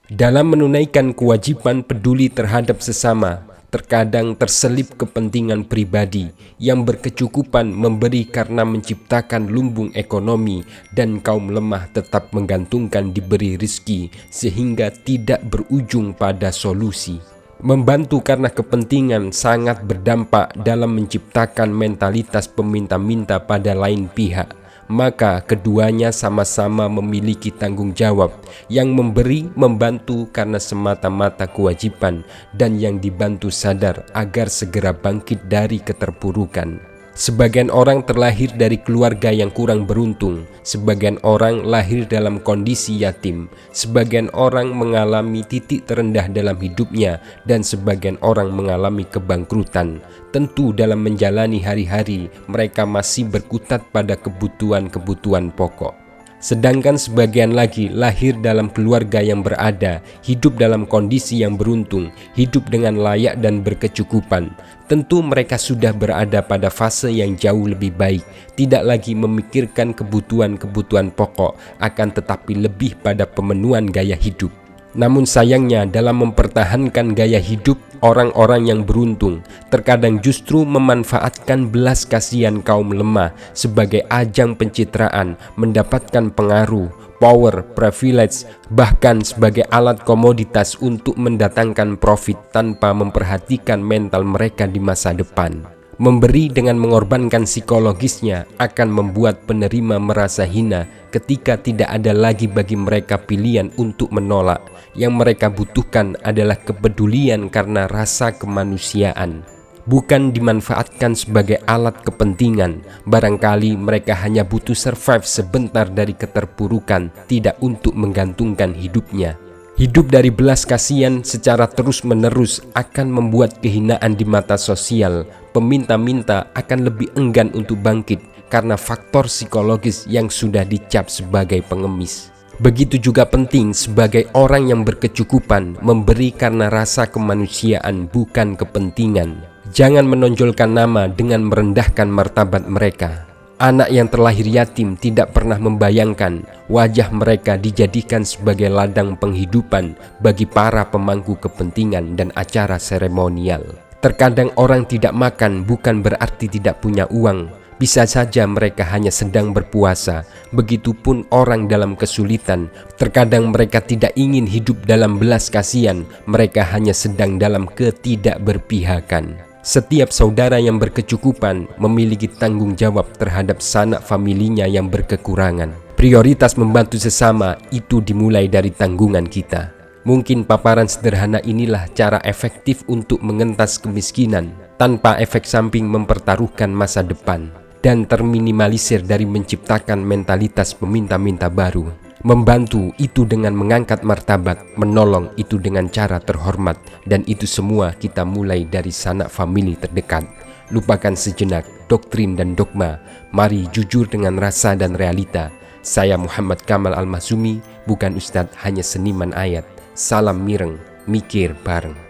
Dalam menunaikan kewajiban peduli terhadap sesama, terkadang terselip kepentingan pribadi yang berkecukupan memberi karena menciptakan lumbung ekonomi dan kaum lemah tetap menggantungkan diberi rizki sehingga tidak berujung pada solusi. Membantu karena kepentingan sangat berdampak dalam menciptakan mentalitas peminta-minta pada lain pihak. Maka keduanya sama-sama memiliki tanggung jawab, yang memberi membantu karena semata-mata kewajiban dan yang dibantu sadar agar segera bangkit dari keterpurukan. Sebagian orang terlahir dari keluarga yang kurang beruntung, sebagian orang lahir dalam kondisi yatim, sebagian orang mengalami titik terendah dalam hidupnya, dan sebagian orang mengalami kebangkrutan. Tentu dalam menjalani hari-hari mereka masih berkutat pada kebutuhan-kebutuhan pokok. Sedangkan sebagian lagi lahir dalam keluarga yang berada, hidup dalam kondisi yang beruntung, hidup dengan layak dan berkecukupan. Tentu mereka sudah berada pada fase yang jauh lebih baik, tidak lagi memikirkan kebutuhan-kebutuhan pokok, akan tetapi lebih pada pemenuhan gaya hidup. Namun sayangnya dalam mempertahankan gaya hidup, orang-orang yang beruntung terkadang justru memanfaatkan belas kasihan kaum lemah sebagai ajang pencitraan, mendapatkan pengaruh, power, privilege, bahkan sebagai alat komoditas untuk mendatangkan profit tanpa memperhatikan mental mereka di masa depan. Memberi dengan mengorbankan psikologisnya akan membuat penerima merasa hina ketika tidak ada lagi bagi mereka pilihan untuk menolak. Yang mereka butuhkan adalah kepedulian karena rasa kemanusiaan, bukan dimanfaatkan sebagai alat kepentingan. Barangkali mereka hanya butuh survive sebentar dari keterpurukan, tidak untuk menggantungkan hidupnya. Hidup dari belas kasihan secara terus-menerus akan membuat kehinaan di mata sosial. Peminta-minta akan lebih enggan untuk bangkit karena faktor psikologis yang sudah dicap sebagai pengemis. Begitu juga penting sebagai orang yang berkecukupan memberi karena rasa kemanusiaan, bukan kepentingan. Jangan menonjolkan nama dengan merendahkan martabat mereka. Anak yang terlahir yatim tidak pernah membayangkan wajah mereka dijadikan sebagai ladang penghidupan bagi para pemangku kepentingan dan acara seremonial. Terkadang orang tidak makan bukan berarti tidak punya uang. Bisa saja mereka hanya sedang berpuasa. Begitupun orang dalam kesulitan. Terkadang mereka tidak ingin hidup dalam belas kasihan. Mereka hanya sedang dalam ketidakberpihakan. Setiap saudara yang berkecukupan memiliki tanggung jawab terhadap sanak familinya yang berkekurangan. Prioritas membantu sesama itu dimulai dari tanggungan kita. Mungkin paparan sederhana inilah cara efektif untuk mengentas kemiskinan tanpa efek samping mempertaruhkan masa depan, dan terminimalisir dari menciptakan mentalitas peminta-minta baru. Membantu itu dengan mengangkat martabat, menolong itu dengan cara terhormat, dan itu semua kita mulai dari sanak famili terdekat. Lupakan sejenak doktrin dan dogma, mari jujur dengan rasa dan realita. Saya Muhammad Kamal Al-Mahzumi, bukan ustadz, hanya seniman ayat. Salam mireng, mikir bareng.